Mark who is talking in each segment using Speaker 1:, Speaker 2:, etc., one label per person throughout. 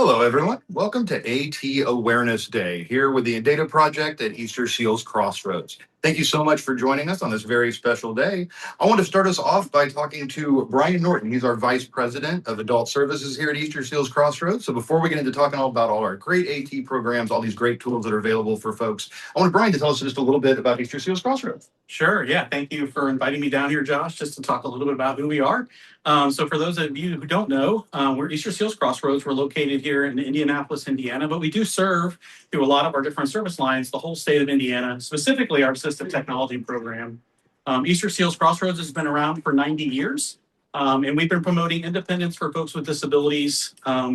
Speaker 1: Hello, everyone. Welcome to AT Awareness Day here with the INDATA Project at Easterseals Crossroads. Thank you so much for joining us on this very special day. I want to start us off by talking to Brian Norton. He's our Vice President of Adult Services here at Easterseals Crossroads. So before we get into talking all about all our great AT programs, all these great tools that are available for folks, I want Brian to tell us just a little bit about Easterseals Crossroads.
Speaker 2: Sure. Yeah. Thank you for inviting me down here, Josh, just to talk a little bit about who we are. So for those of you who don't know, we're Easterseals Crossroads. We're located here in Indianapolis, Indiana, but we do serve through a lot of our different service lines, the whole state of Indiana, specifically our assistive technology program. Easterseals Crossroads has been around for 90 years, and we've been promoting independence for folks with disabilities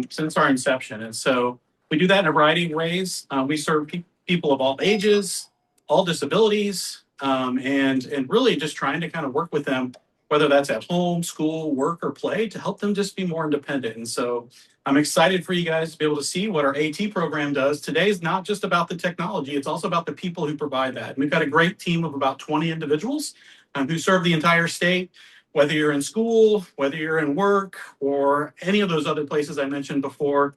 Speaker 2: since our inception. And so we do that in a variety of ways. We serve people of all ages, all disabilities, and really just trying to kind of work with them, whether that's at home, school, work, or play, to help them just be more independent. And so I'm excited for you guys to be able to see what our AT program does. Today is not just about the technology, it's also about the people who provide that. And we've got a great team of about 20 individuals who serve the entire state, whether you're in school, whether you're in work, or any of those other places I mentioned before.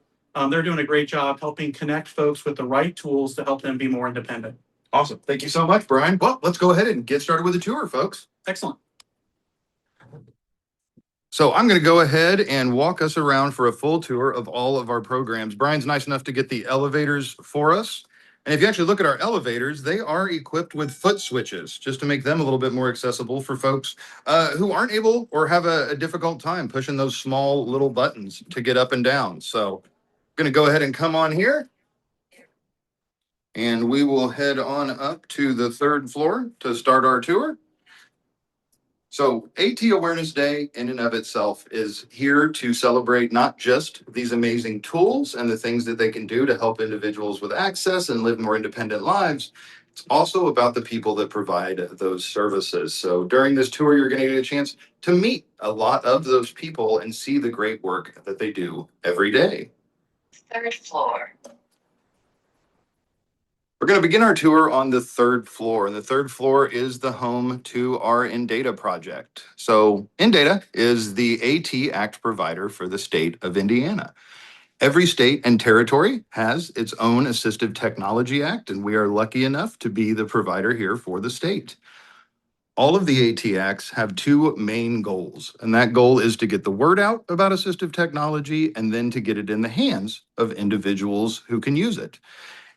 Speaker 2: They're doing a great job helping connect folks with the right tools to help them be more independent.
Speaker 1: Awesome. Thank you so much, Brian. Well, let's go ahead and get started with the tour, folks.
Speaker 2: Excellent.
Speaker 1: So I'm going to go ahead and walk us around for a full tour of all of our programs. Brian's nice enough to get the elevators for us. And if you actually look at our elevators, they are equipped with foot switches just to make them a little bit more accessible for folks who aren't able or have a difficult time pushing those small little buttons to get up and down. So I'm going to go ahead and come on here. And we will head on up to the third floor to start our tour. So AT Awareness Day in and of itself is here to celebrate not just these amazing tools and the things that they can do to help individuals with access and live more independent lives. It's also about the people that provide those services. So during this tour, you're going to get a chance to meet a lot of those people and see the great work that they do every day.
Speaker 3: Third floor.
Speaker 1: We're going to begin our tour on the third floor, and the third floor is the home to our INDATA project. So INDATA is the AT Act provider for the state of Indiana. Every state and territory has its own Assistive Technology Act, and we are lucky enough to be the provider here for the state. All of the AT Acts have two main goals, and that goal is to get the word out about assistive technology and then to get it in the hands of individuals who can use it.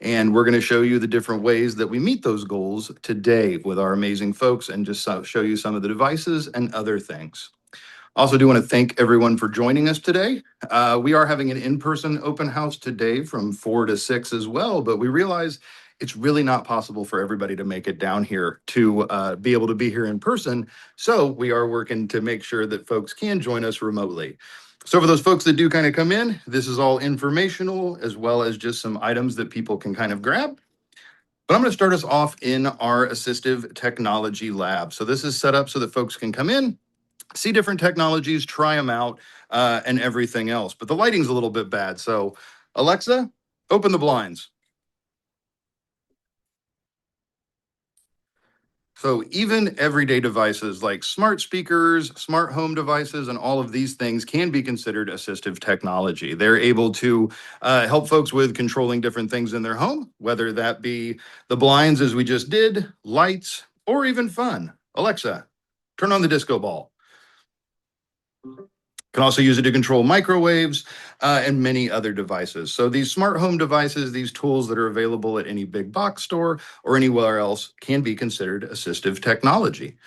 Speaker 1: And we're going to show you the different ways that we meet those goals today with our amazing folks and just show you some of the devices and other things. Also do want to thank everyone for joining us today. We are having an in-person open house today from 4 to 6 as well, but we realize it's really not possible for everybody to make it down here to be able to be here in person. So we are working to make sure that folks can join us remotely. So for those folks that do kind of come in, this is all informational as well as just some items that people can kind of grab. But I'm going to start us off in our Assistive Technology Lab. So this is set up so that folks can come in, see different technologies, try them out, and everything else. But the lighting's a little bit bad. So Alexa, open the blinds. So even everyday devices like smart speakers, smart home devices, and all of these things can be considered assistive technology. They're able to help folks with controlling different things in their home, whether that be the blinds as we just did, lights, or even fun. Alexa, turn on the disco ball. Can also use it to control microwaves and many other devices. So these smart home devices, these tools that are available at any big box store or anywhere else can be considered assistive technology.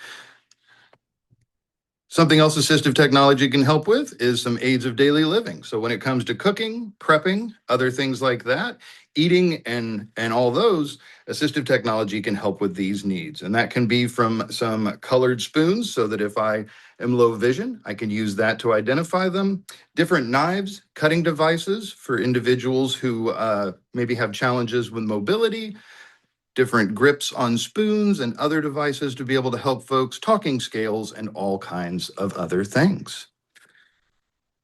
Speaker 1: Something else assistive technology can help with is some aids of daily living. So when it comes to cooking, prepping, other things like that, eating and all those, assistive technology can help with these needs. And that can be from some colored spoons so that if I am low vision, I can use that to identify them. Different knives, cutting devices for individuals who maybe have challenges with mobility, different grips on spoons and other devices to be able to help folks, talking scales, and all kinds of other things.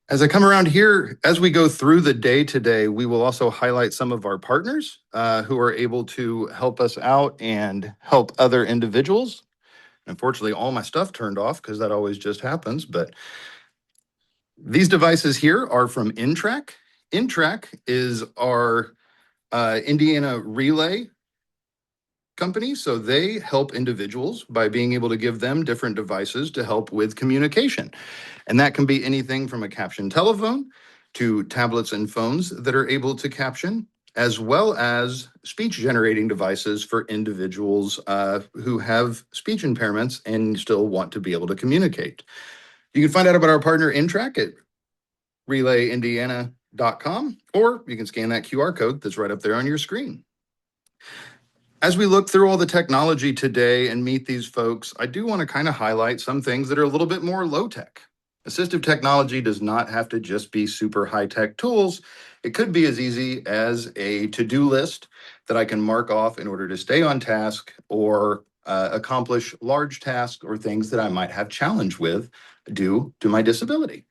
Speaker 1: As I come around here, as we go through the day today, we will also highlight some of our partners who are able to help us out and help other individuals. Unfortunately, all my stuff turned off because that always just happens, but these devices here are from InTrack. Intrac is our Indiana relay company. So they help individuals by being able to give them different devices to help with communication. And that can be anything from a caption telephone to tablets and phones that are able to caption, as well as speech generating devices for individuals who have speech impairments and still want to be able to communicate. You can find out about our partner Intrac at relayindiana.com, or you can scan that QR code that's right up there on your screen. As we look through all the technology today and meet these folks, I do want to kind of highlight some things that are a little bit more low tech. Assistive technology does not have to just be super high tech tools. It could be as easy as a to-do list that I can mark off in order to stay on task or accomplish large tasks or things that I might have challenge with due to my disability.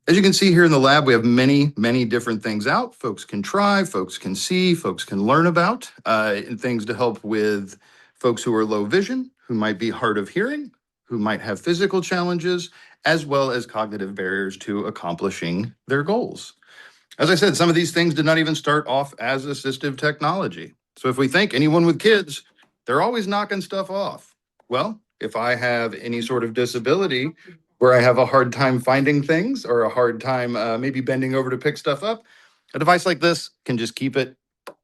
Speaker 1: As you can see here in the lab, we have many, many different things out. Folks can try, folks can see, folks can learn about, and things to help with folks who are low vision, who might be hard of hearing, who might have physical challenges, as well as cognitive barriers to accomplishing their goals. As I said, some of these things did not even start off as assistive technology. So if we think anyone with kids, they're always knocking stuff off. Well, if I have any sort of disability where I have a hard time finding things or a hard time maybe bending over to pick stuff up, a device like this can just keep it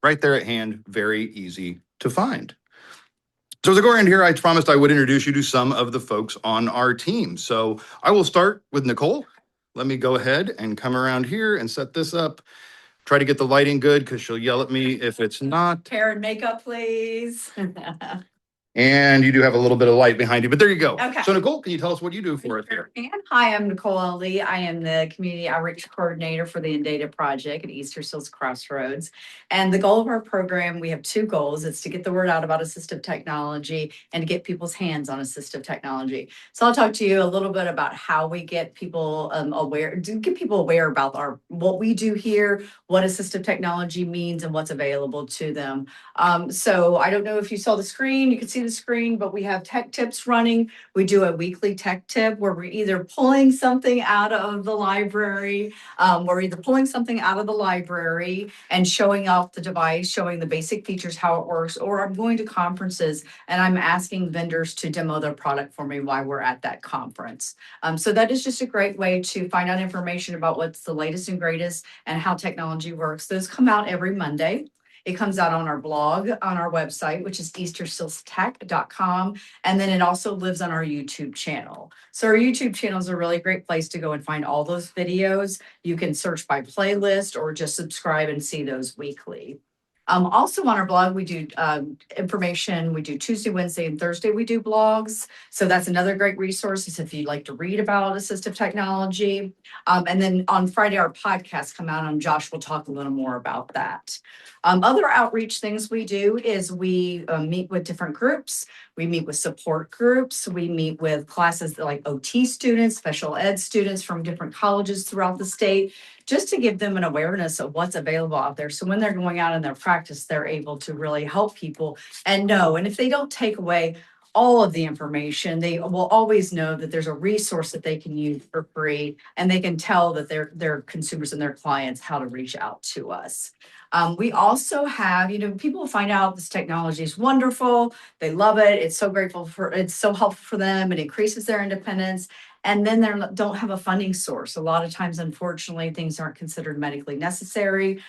Speaker 1: right there at hand, very easy to find. So as I go around here, I promised I would introduce you to some of the folks on our team. So I will start with Nicole. Let me go ahead and come around here and set this up. Try to get the lighting good because she'll yell at me if it's not.
Speaker 4: Hair and makeup, please.
Speaker 1: And you do have a little bit of light behind you, but there you go.
Speaker 4: Okay.
Speaker 1: So Nicole, can you tell us what you do for us here?
Speaker 4: Hi, I'm Nicole Ali. I am the Community Outreach Coordinator for the INDATA Project at Easterseals Crossroads. And the goal of our program, we have two goals. It's to get the word out about assistive technology and to get people's hands on assistive technology. So I'll talk to you a little bit about how we get people aware about what we do here, what assistive technology means and what's available to them. So I don't know if you saw the screen, you can see the screen, but we have tech tips running. We do a weekly tech tip where we're either pulling something out of the library, and showing off the device, showing the basic features, how it works, or I'm going to conferences and I'm asking vendors to demo their product for me while we're at that conference. So that is just a great way to find out information about what's the latest and greatest and how technology works. Those come out every Monday. It comes out on our blog, on our website, which is eastersealstech.com. And then it also lives on our YouTube channel. So our YouTube channel is a really great place to go and find all those videos. You can search by playlist or just subscribe and see those weekly. Also on our blog, we do information. We do Tuesday, Wednesday, and Thursday. We do blogs. So that's another great resource if you'd like to read about assistive technology. And then on Friday, our podcasts come out and Josh will talk a little more about that. Other outreach things we do is we meet with different groups. We meet with support groups. We meet with classes like OT students, special ed students from different colleges throughout the state, just to give them an awareness of what's available out there. So when they're going out in their practice, they're able to really help people and know. And if they don't take away all of the information, they will always know that there's a resource that they can use for free, and they can tell that their consumers and their clients how to reach out to us. We also have, people find out this technology is wonderful. They love it. It's so helpful for them. It increases their independence. And then they don't have a funding source. A lot of times, unfortunately, things aren't considered medically necessary.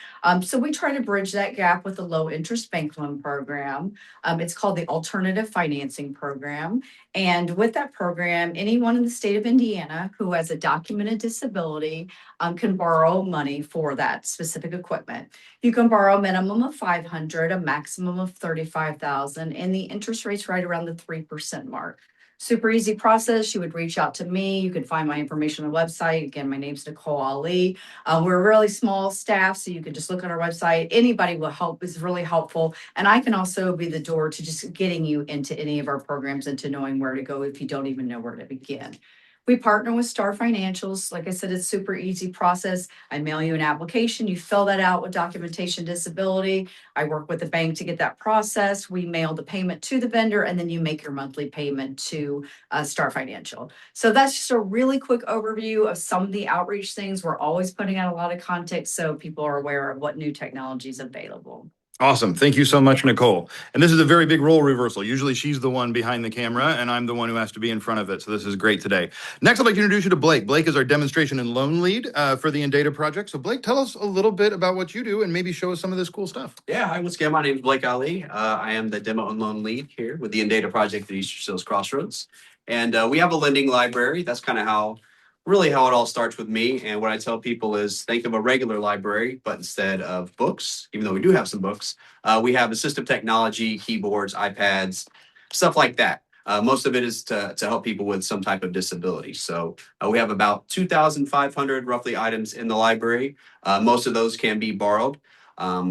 Speaker 4: So we try to bridge that gap with the low interest bank loan program. It's called the Alternative Financing Program. And with that program, anyone in the state of Indiana who has a documented disability can borrow money for that specific equipment. You can borrow a minimum of $500, a maximum of $35,000, and the interest rate's right around the 3% mark. Super easy process. You would reach out to me. You can find my information on the website. Again, my name's Nicole Ali. We're a really small staff, so you can just look on our website. Anybody will help, is really helpful. And I can also be the door to just getting you into any of our programs and to knowing where to go if you don't even know where to begin. We partner with Star Financials. Like I said, it's super easy process. I mail you an application, you fill that out with documentation disability. I work with the bank to get that processed. We mail the payment to the vendor, and then you make your monthly payment to Star Financial. So that's just a really quick overview of some of the outreach things. We're always putting out a lot of content so people are aware of what new technology is available.
Speaker 1: Awesome. Thank you so much, Nicole. And this is a very big role reversal. Usually she's the one behind the camera and I'm the one who has to be in front of it. So this is great today. Next, I'd like to introduce you to Blake. Blake is our demonstration and loan lead for the INDATA project. So Blake, tell us a little bit about what you do and maybe show us some of this cool stuff.
Speaker 5: Yeah, hi, once again, my name is Blake Ali. I am the demo and loan lead here with the INDATA Project at Easterseals Crossroads. And we have a lending library. That's kind of how it all starts with me. And what I tell people is think of a regular library, but instead of books, even though we do have some books, we have assistive technology, keyboards, iPads, stuff like that. Most of it is to help people with some type of disability. So we have about 2,500 roughly items in the library. Most of those can be borrowed.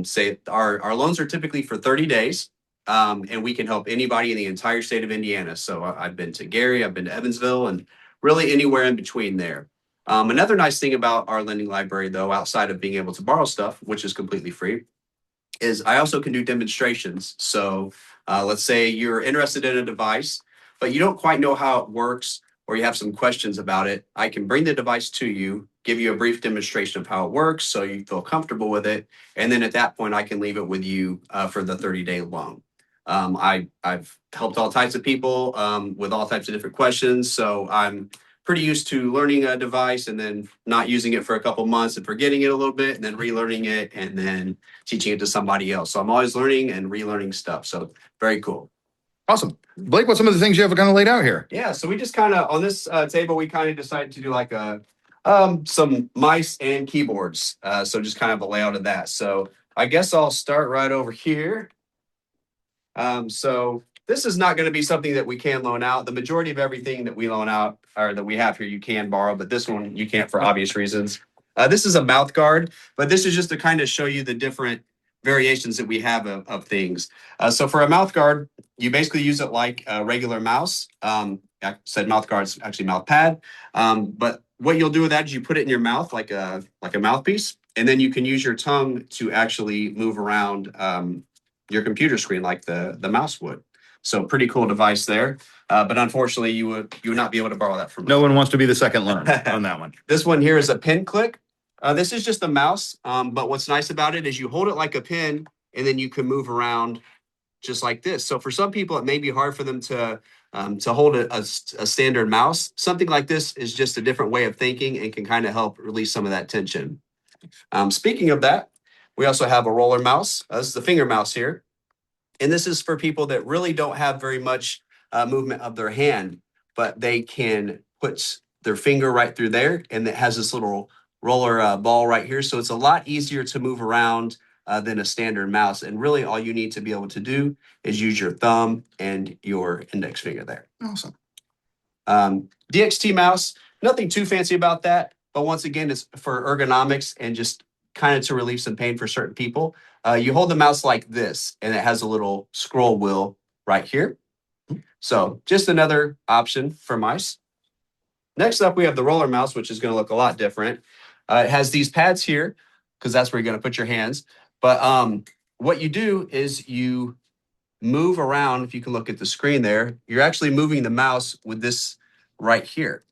Speaker 5: Say our loans are typically for 30 days. And we can help anybody in the entire state of Indiana. So I've been to Gary, I've been to Evansville, and really anywhere in between there. Another nice thing about our lending library, though, outside of being able to borrow stuff, which is completely free, is I also can do demonstrations. So let's say you're interested in a device, but you don't quite know how it works or you have some questions about it. I can bring the device to you, give you a brief demonstration of how it works so you feel comfortable with it. And then at that point, I can leave it with you for the 30-day loan. I've helped all types of people with all types of different questions. So I'm pretty used to learning a device and then not using it for a couple months and forgetting it a little bit and then relearning it and then teaching it to somebody else. So I'm always learning and relearning stuff. So very cool.
Speaker 1: Awesome. Blake, what's some of the things you have kind of laid out here?
Speaker 5: Yeah, so we just kind of on this table, we kind of decided to do like some mice and keyboards. So just kind of a layout of that. So I guess I'll start right over here. So this is not going to be something that we can loan out. The majority of everything that we loan out or that we have here, you can borrow, but this one you can't for obvious reasons. This is a mouth guard, but this is just to kind of show you the different variations that we have of things. So for a mouth guard, you basically use it like a regular mouse. I said mouth guard's actually mouth pad. But what you'll do with that is you put it in your mouth like a mouthpiece, and then you can use your tongue to actually move around your computer screen like the mouse would. So pretty cool device there. But unfortunately, you would not be able to borrow that from me.
Speaker 1: No one wants to be the second loan on that one.
Speaker 5: This one here is a pin click. This is just a mouse. But what's nice about it is you hold it like a pin and then you can move around just like this. So for some people, it may be hard for them to hold a standard mouse. Something like this is just a different way of thinking and can kind of help release some of that tension. Speaking of that, we also have a roller mouse. This is the finger mouse here. And this is for people that really don't have very much movement of their hand, but they can put their finger right through there. And it has this little roller ball right here. So it's a lot easier to move around than a standard mouse. And really all you need to be able to do is use your thumb and your index finger there.
Speaker 1: Awesome.
Speaker 5: DXT mouse, nothing too fancy about that. But once again, it's for ergonomics and just kind of to relieve some pain for certain people. You hold the mouse like this, and it has a little scroll wheel right here. So just another option for mice. Next up, we have the roller mouse, which is going to look a lot different. It has these pads here, because that's where you're going to put your hands. But what you do is you move around. If you can look at the screen there, you're actually moving the mouse with this right here.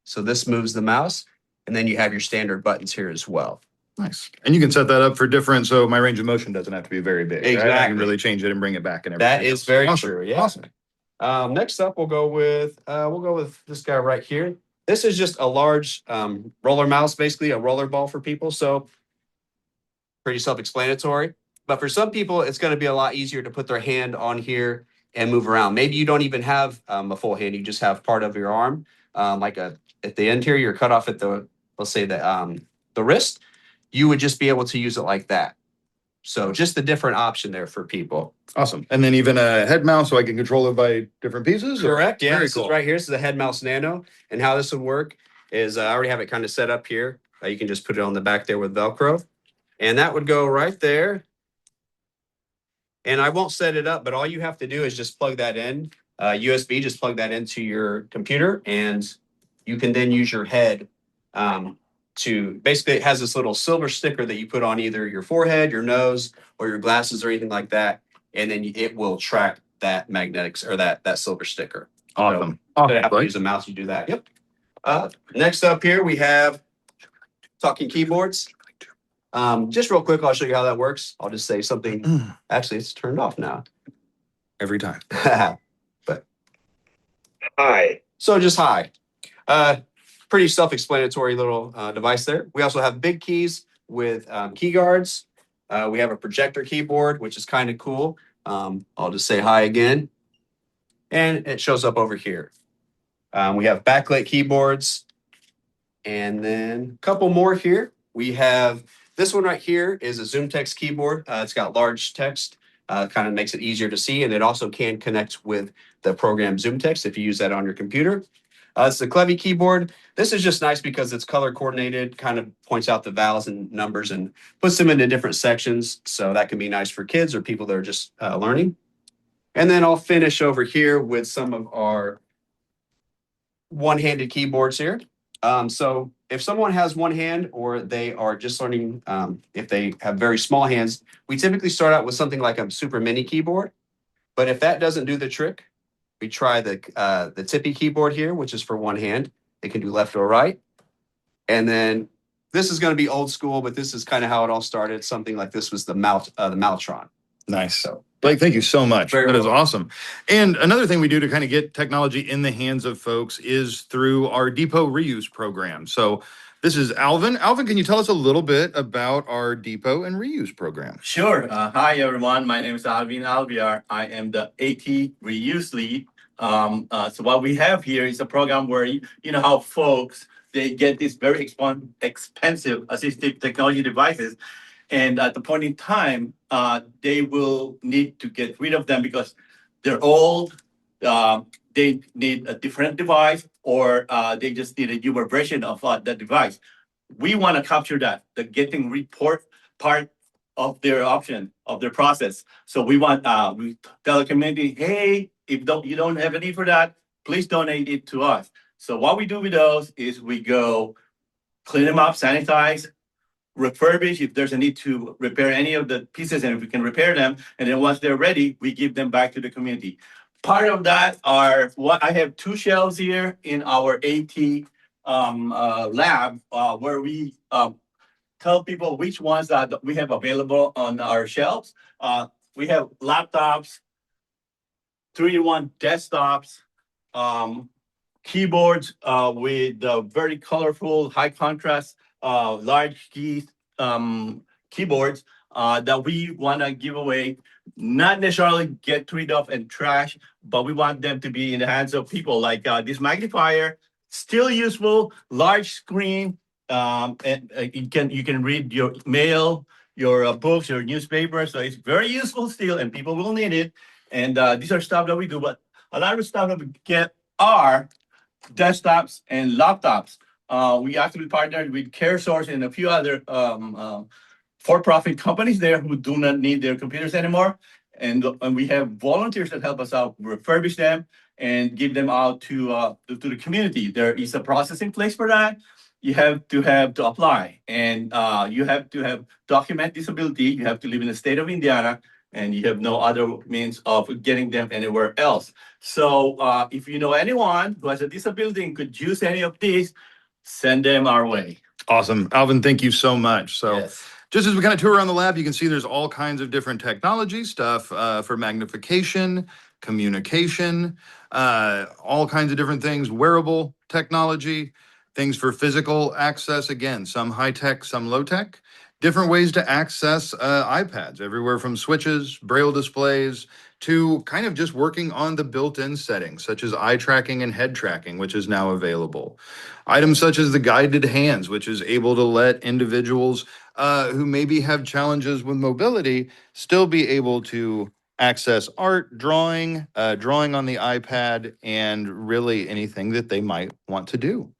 Speaker 5: So this moves the mouse, and then you have your standard buttons here as well.
Speaker 1: Nice. And you can set that up for different, so my range of motion doesn't have to be very big.
Speaker 5: Exactly.
Speaker 1: Right? I can really change it and bring it back and everything.
Speaker 5: That is very
Speaker 1: awesome.
Speaker 5: true. Yeah.
Speaker 1: Awesome.
Speaker 5: Next up, we'll go with this guy right here. This is just a large roller mouse, basically a roller ball for people. So pretty self-explanatory. But for some people, it's going to be a lot easier to put their hand on here and move around. Maybe you don't even have a full hand. You just have part of your arm, at the end here. You're cut off at the, let's say the wrist. You would just be able to use it like that. So just a different option there for people.
Speaker 1: Awesome. And then even a head mouse so I can control it by different pieces?
Speaker 5: Correct. Yeah.
Speaker 1: Very
Speaker 5: This
Speaker 1: cool.
Speaker 5: is right here. This is the Head Mouse Nano. And how this would work is I already have it kind of set up here. You can just put it on the back there with Velcro. And that would go right there. And I won't set it up, but all you have to do is just plug that in. USB, just plug that into your computer and you can then use your head to basically, it has this little silver sticker that you put on either your forehead, your nose, or your glasses or anything like that. And then it will track that magnetics or that silver sticker.
Speaker 1: Awesome.
Speaker 5: So instead of having to use a mouse, you do that. Yep. Next up here, we have talking keyboards. Just real quick, I'll show you how that works. I'll just say something. Actually, it's turned off now.
Speaker 1: Every time.
Speaker 5: But hi. So just hi. Pretty self-explanatory little device there. We also have big keys with key guards. We have a projector keyboard, which is kind of cool. I'll just say hi again. And it shows up over here. We have backlit keyboards. And then a couple more here. We have this one right here is a Zoom text keyboard. It's got large text, kind of makes it easier to see. And it also can connect with the program Zoom text if you use that on your computer. It's the Clevy keyboard. This is just nice because it's color coordinated, kind of points out the vowels and numbers and puts them into different sections. So that can be nice for kids or people that are just learning. And then I'll finish over here with some of our one-handed keyboards here. So if someone has one hand or they are just learning, if they have very small hands, we typically start out with something like a super mini keyboard. But if that doesn't do the trick, we try the tippy keyboard here, which is for one hand. It can do left or right. And then this is going to be old school, but this is kind of how it all started. Something like this was the Maltron.
Speaker 1: Nice. So, Blake, thank you so much.
Speaker 5: Very
Speaker 1: That is
Speaker 5: well.
Speaker 1: awesome. And another thing we do to kind of get technology in the hands of folks is through our depot reuse program. So this is Alvin. Alvin, can you tell us a little bit about our depot and reuse program?
Speaker 6: Sure. Hi, everyone. My name is Alvin Alviar. I am the AT Reuse Lead. So what we have here is a program where you know how folks, they get these very expensive assistive technology devices. And at the point in time, they will need to get rid of them because they're old. They need a different device, or they just need a newer version of that device. We want to capture that, the getting report part of their option of their process. So we want we tell the community, hey, if you don't have a need for that, please donate it to us. So what we do with those is we go clean them up, sanitize, refurbish if there's a need to repair any of the pieces, and if we can repair them, and then once they're ready, we give them back to the community. Part of that are what I have 2 shelves here in our AT lab where we tell people which ones that we have available on our shelves. We have laptops, 3-in-1 desktops, keyboards with very colorful, high contrast, large key keyboards that we want to give away, not necessarily get rid of and trash, but we want them to be in the hands of people. Like this magnifier, still useful, large screen, and you can read your mail, your books, your newspaper. So it's very useful still, and people will need it. And these are stuff that we do, but a lot of stuff that we get are desktops and laptops. We actually partnered with CareSource and a few other for-profit companies there who do not need their computers anymore. And we have volunteers that help us out, refurbish them and give them out to the community. There is a process in place for that. You have to apply, and you have to have document disability. You have to live in the state of Indiana, and you have no other means of getting them anywhere else. So if you know anyone who has a disability and could use any of these, send them our way.
Speaker 1: Awesome. Alvin, thank you so much. So
Speaker 6: Yes.
Speaker 1: just as we kind of tour around the lab, you can see there's all kinds of different technology stuff for magnification, communication, all kinds of different things, wearable technology, things for physical access. Again, some high tech, some low tech, different ways to access iPads, everywhere from switches, braille displays, to kind of just working on the built-in settings, such as eye tracking and head tracking, which is now available. Items such as the guided hands, which is able to let individuals who maybe have challenges with mobility still be able to access art, drawing, drawing on the iPad, and really anything that they might want to do.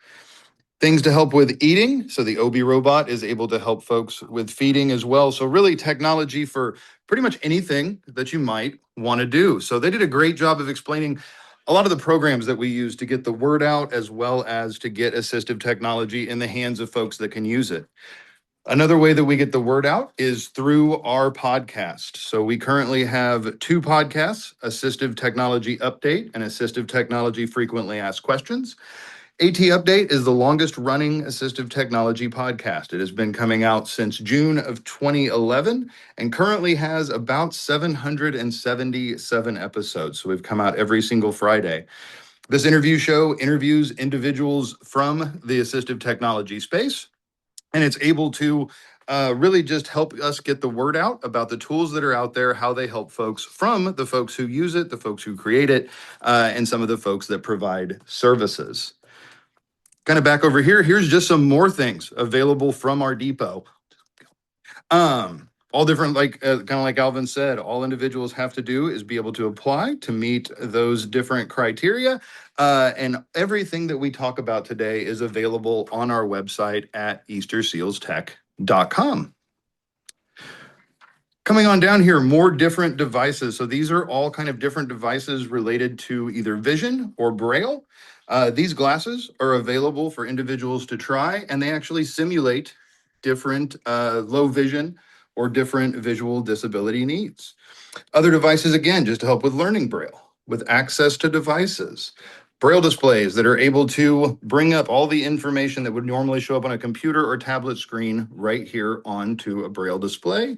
Speaker 1: Things to help with eating. So the OB robot is able to help folks with feeding as well. So really technology for pretty much anything that you might want to do. So they did a great job of explaining a lot of the programs that we use to get the word out, as well as to get assistive technology in the hands of folks that can use it. Another way that we get the word out is through our podcast. So we currently have 2 podcasts, Assistive Technology Update and Assistive Technology Frequently Asked Questions. AT Update is the longest running assistive technology podcast. It has been coming out since June of 2011 and currently has about 777 episodes. So we've come out every single Friday. This interview show interviews individuals from the assistive technology space, and it's able to really just help us get the word out about the tools that are out there, how they help folks, from the folks who use it, the folks who create it, and some of the folks that provide services. Kind of back over here, here's just some more things available from our depot. All different, like kind of like Alvin said, all individuals have to do is be able to apply to meet those different criteria. And everything that we talk about today is available on our website at eastersealstech.com. Coming on down here, more different devices. So these are all kind of different devices related to either vision or braille. These glasses are available for individuals to try, and they actually simulate different low vision or different visual disability needs. Other devices, again, just to help with learning braille, with access to devices. Braille displays that are able to bring up all the information that would normally show up on a computer or tablet screen right here onto a braille display.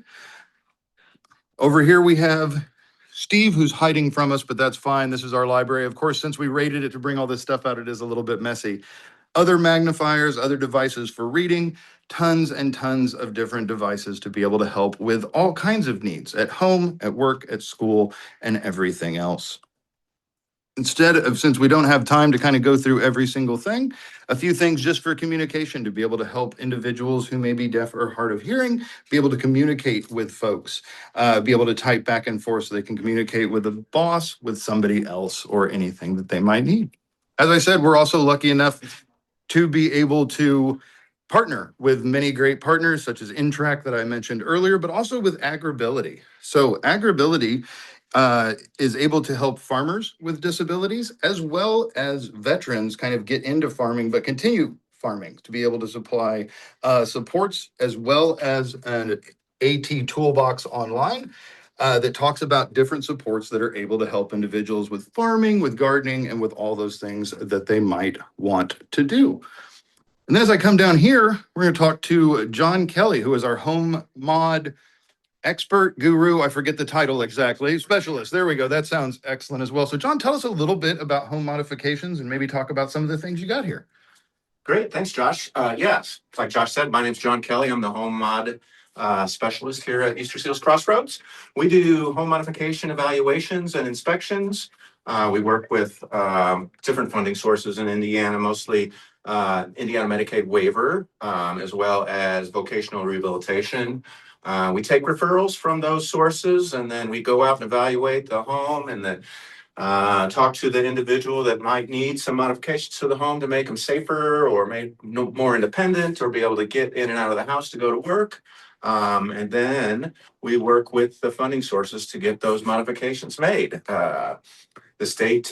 Speaker 1: Over here we have Steve, who's hiding from us, but that's fine. This is our library. Of course, since we rated it to bring all this stuff out, it is a little bit messy. Other magnifiers, other devices for reading, tons and tons of different devices to be able to help with all kinds of needs at home, at work, at school, and everything else. Since we don't have time to kind of go through every single thing, a few things just for communication to be able to help individuals who may be deaf or hard of hearing be able to communicate with folks, be able to type back and forth so they can communicate with a boss, with somebody else, or anything that they might need. As I said, we're also lucky enough to be able to partner with many great partners such as Intrack that I mentioned earlier, but also with Agribility. So Agribility is able to help farmers with disabilities as well as veterans kind of get into farming but continue farming, to be able to supply supports as well as an AT toolbox online that talks about different supports that are able to help individuals with farming, with gardening, and with all those things that they might want to do. And then as I come down here, we're going to talk to John Kelly, who is our home mod expert, guru, I forget the title exactly, specialist. There we go. That sounds excellent as well. So John, tell us a little bit about home modifications and maybe talk about some of the things you got here.
Speaker 7: Great. Thanks, Josh. Yes, like Josh said, my name's John Kelly. I'm the home mod specialist here at Easterseals Crossroads. We do home modification evaluations and inspections. We work with different funding sources in Indiana, mostly Indiana Medicaid waiver, as well as vocational rehabilitation. We take referrals from those sources, and then we go out and evaluate the home and then talk to the individual that might need some modifications to the home to make them safer or make more independent or be able to get in and out of the house to go to work. And then we work with the funding sources to get those modifications made. The state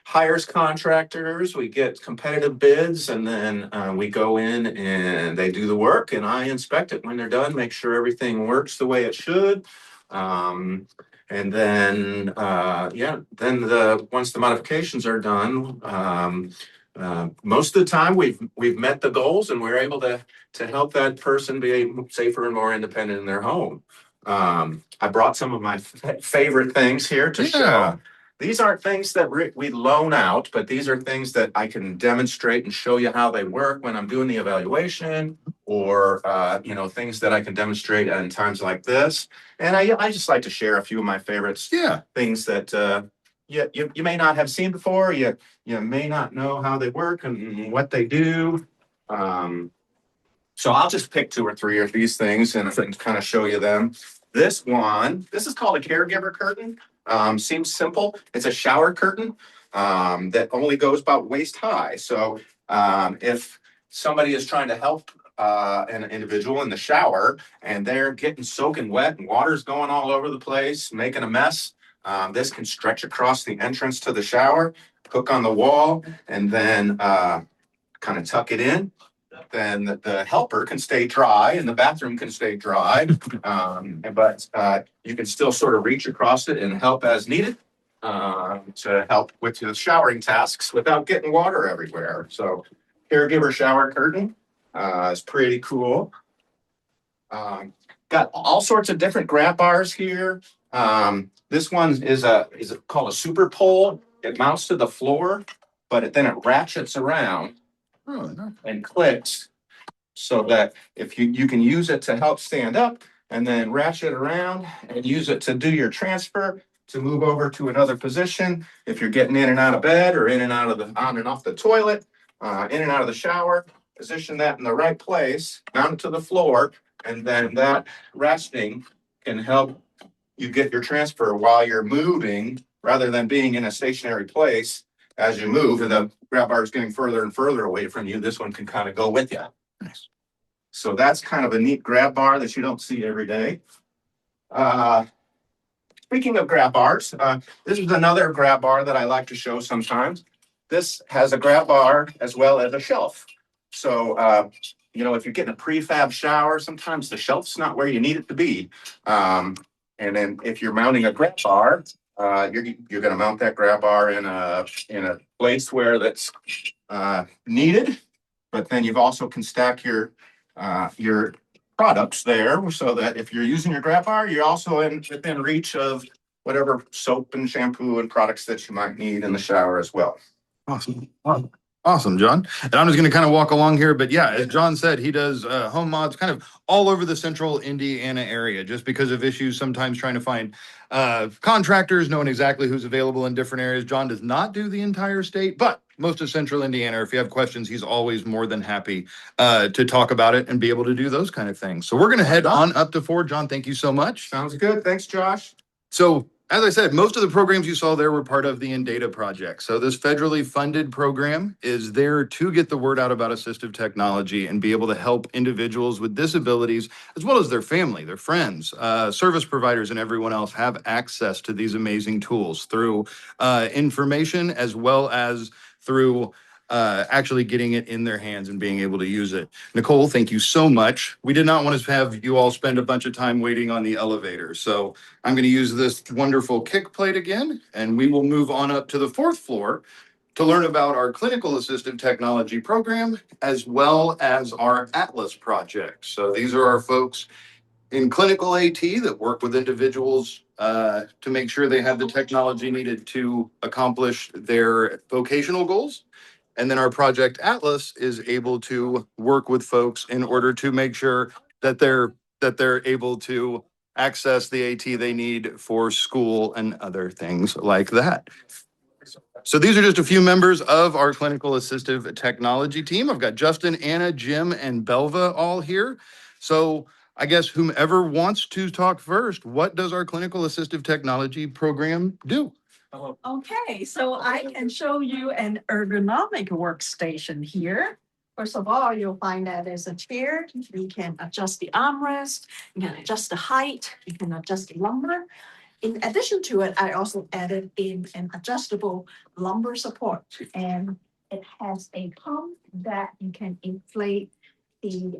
Speaker 7: hires contractors, we get competitive bids, and then we go in and they do the work, and I inspect it when they're done, make sure everything works the way it should. And then, once the modifications are done, most of the time we've met the goals, and we're able to help that person be safer and more independent in their home. I brought some of my favorite things here to show. These aren't things that we loan out, but these are things that I can demonstrate and show you how they work when I'm doing the evaluation, or things that I can demonstrate in times like this. And I just like to share a few of my favorites.
Speaker 1: Yeah.
Speaker 7: Things that you may not have seen before. You may not know how they work and what they do. So I'll just pick 2 or 3 of these things and kind of show you them. This is called a caregiver curtain. Seems simple. It's a shower curtain that only goes about waist high. So if somebody is trying to help an individual in the shower and they're getting soaking wet and water's going all over the place, making a mess, This can stretch across the entrance to the shower, hook on the wall, and then kind of tuck it in. Then the helper can stay dry and the bathroom can stay dry. But you can still sort of reach across it and help as needed to help with your showering tasks without getting water everywhere. So caregiver shower curtain is pretty cool. Got all sorts of different grab bars here. This one is called a super pole. It mounts to the floor, but then it ratchets around
Speaker 1: Oh, no.
Speaker 7: and clicks so that if you can use it to help stand up and then ratchet around and use it to do your transfer to move over to another position. If you're getting in and out of bed or in and out of on and off the toilet, in and out of the shower, position that in the right place, mount it to the floor, and then that ratcheting can help you get your transfer while you're moving rather than being in a stationary place. As you move and the grab bar is getting further and further away from you, this one can kind of go with you.
Speaker 1: Nice.
Speaker 7: So that's kind of a neat grab bar that you don't see every day. Speaking of grab bars, this is another grab bar that I like to show sometimes. This has a grab bar as well as a shelf. So, if you're getting a prefab shower, sometimes the shelf's not where you need it to be. And then if you're mounting a grab bar, you're going to mount that grab bar in a place where that's needed, but then you've also can stack your products there so that if you're using your grab bar, you're also within reach of whatever soap and shampoo and products that you might need in the shower as well.
Speaker 1: Awesome. Awesome, John. And I'm just going to kind of walk along here. But yeah, as John said, he does home mods kind of all over the central Indiana area just because of issues sometimes trying to find contractors, knowing exactly who's available in different areas. John does not do the entire state, but most of central Indiana. If you have questions, he's always more than happy to talk about it and be able to do those kind of things. So we're going to head on up to 4. John, thank you so much.
Speaker 7: Sounds good. Thanks, Josh.
Speaker 1: So as I said, most of the programs you saw there were part of the INDATA Project. So this federally funded program is there to get the word out about assistive technology and be able to help individuals with disabilities, as well as their family, their friends, service providers, and everyone else have access to these amazing tools through information as well as through actually getting it in their hands and being able to use it. Nicole, thank you so much. We did not want to have you all spend a bunch of time waiting on the elevator. So I'm going to use this wonderful kick plate again, and we will move on up to the 4th floor to learn about our clinical assistive technology program, as well as our Atlas project. So these are our folks in clinical AT that work with individuals to make sure they have the technology needed to accomplish their vocational goals. And then our project Atlas is able to work with folks in order to make sure that they're able to access the AT they need for school and other things like that. So these are just a few members of our clinical assistive technology team. I've got Justin, Anna, Jim, and Belva all here. So I guess whomever wants to talk first, what does our clinical assistive technology program do?
Speaker 8: Okay, so I can show you an ergonomic workstation here. First of all, you'll find that there's a chair. You can adjust the armrest, you can adjust the height, you can adjust the lumbar. In addition to it, I also added in an adjustable lumbar support, and it has a pump that you can inflate the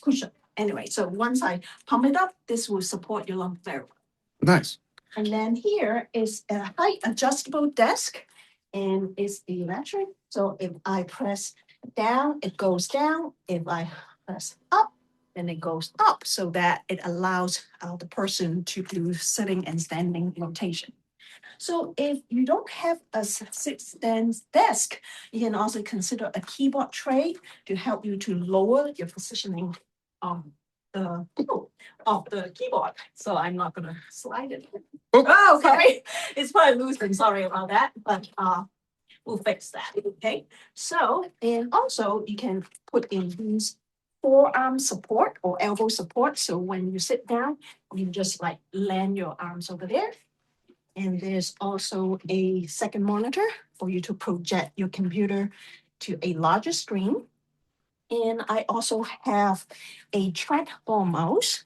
Speaker 8: cushion. Anyway, so once I pump it up, this will support your lumbar very well.
Speaker 1: Nice.
Speaker 8: And then here is a height adjustable desk, and it's electric. So if I press down, it goes down. If I press up, then it goes up, so that it allows the person to do sitting and standing rotation. So if you don't have a sit-stand desk, you can also consider a keyboard tray to help you to lower your positioning of the keyboard. So I'm not gonna slide it. Oh, sorry. It's probably loose, and sorry about that, but we'll fix that. Okay. So, and also you can put in these forearm support or elbow support. So when you sit down, you just like land your arms over there. And there's also a second monitor for you to project your computer to a larger screen. And I also have a trackball mouse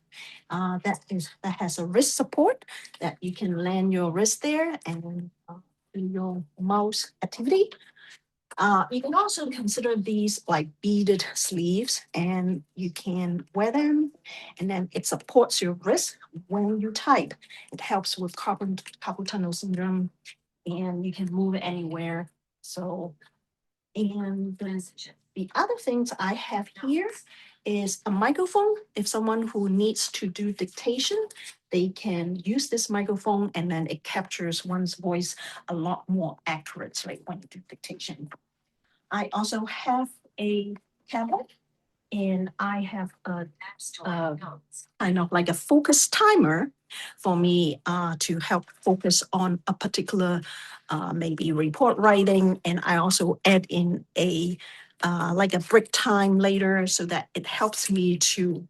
Speaker 8: that has a wrist support that you can land your wrist there and do your mouse activity. You can also consider these like beaded sleeves, and you can wear them, and then it supports your wrist when you type. It helps with carpal tunnel syndrome, and you can move it anywhere. So, and the other things I have here is a microphone. If someone who needs to do dictation, they can use this microphone, and then it captures one's voice a lot more accurately when you do dictation. I also have a tablet, and I have a kind of like a focus timer for me to help focus on a particular maybe report writing. And I also add in a like a break time later so that it helps me to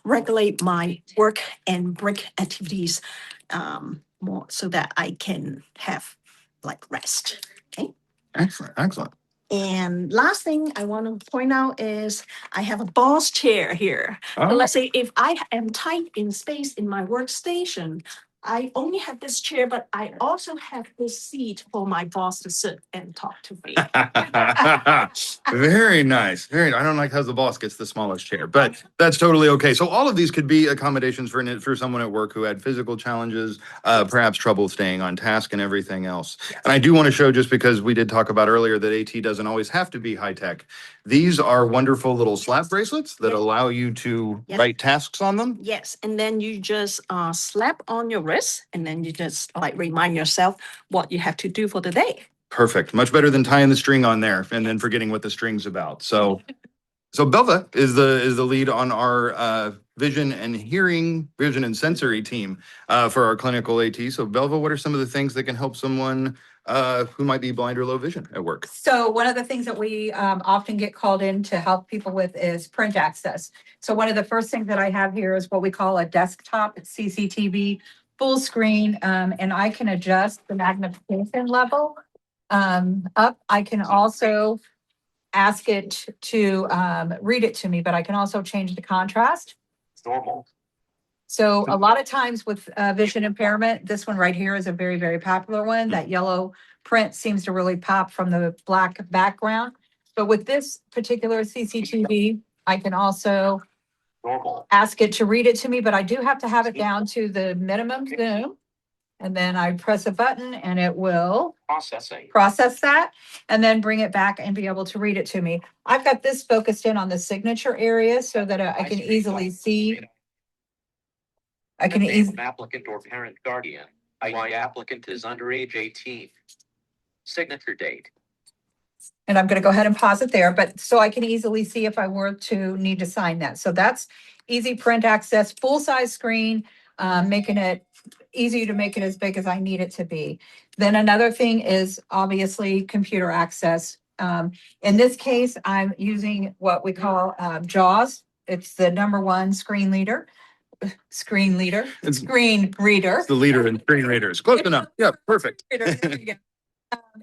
Speaker 8: regulate my work and break activities more so that I can have like rest. Okay.
Speaker 1: Excellent, excellent.
Speaker 8: And last thing I want to point out is I have a boss chair here. So
Speaker 1: Oh.
Speaker 8: let's say if I am tight in space in my workstation, I only have this chair, but I also have this seat for my boss to sit and talk to me.
Speaker 1: Very nice. Very. I don't like how the boss gets the smallest chair, but that's totally okay. So all of these could be accommodations for someone at work who had physical challenges, perhaps trouble staying on task and everything else. And I do want to show, just because we did talk about earlier that AT doesn't always have to be high tech. These are wonderful little slap bracelets that
Speaker 8: Yep.
Speaker 1: allow you to
Speaker 8: Yep.
Speaker 1: write tasks on them.
Speaker 8: Yes, and then you just slap on your wrist, and then you just like remind yourself what you have to do for the day.
Speaker 1: Perfect. Much better than tying the string on there and then forgetting what the string's about. So Belva is the lead on our vision and sensory team for our clinical AT. So Belva, what are some of the things that can help someone who might be blind or low vision at work?
Speaker 4: So one of the things that we often get called in to help people with is print access. So one of the first things that I have here is what we call a desktop CCTV full screen, and I can adjust the magnification level up. I can also ask it to read it to me, but I can also change the contrast.
Speaker 7: Normal.
Speaker 4: So a lot of times with vision impairment, this one right here is a very, very popular one. That yellow print seems to really pop from the black background. But with this particular CCTV, I can also
Speaker 7: Normal.
Speaker 4: ask it to read it to me, but I do have to have it down to the minimum zoom. And then I press a button and it will
Speaker 7: Processing.
Speaker 4: process that and then bring it back and be able to read it to me. I've got this focused in on the signature area so that I can easily see. I can
Speaker 9: Name
Speaker 4: easily.
Speaker 9: of applicant or parent guardian. Why applicant is under age 18. Signature date.
Speaker 4: And I'm going to go ahead and pause it there, but so I can easily see if I were to need to sign that. So that's easy print access, full size screen, making it easy to make it as big as I need it to be. Then another thing is obviously computer access. In this case, I'm using what we call JAWS. It's the #1 screen reader.
Speaker 1: It's
Speaker 4: Screen reader.
Speaker 1: the leader in screen readers. Close enough. Yeah, perfect.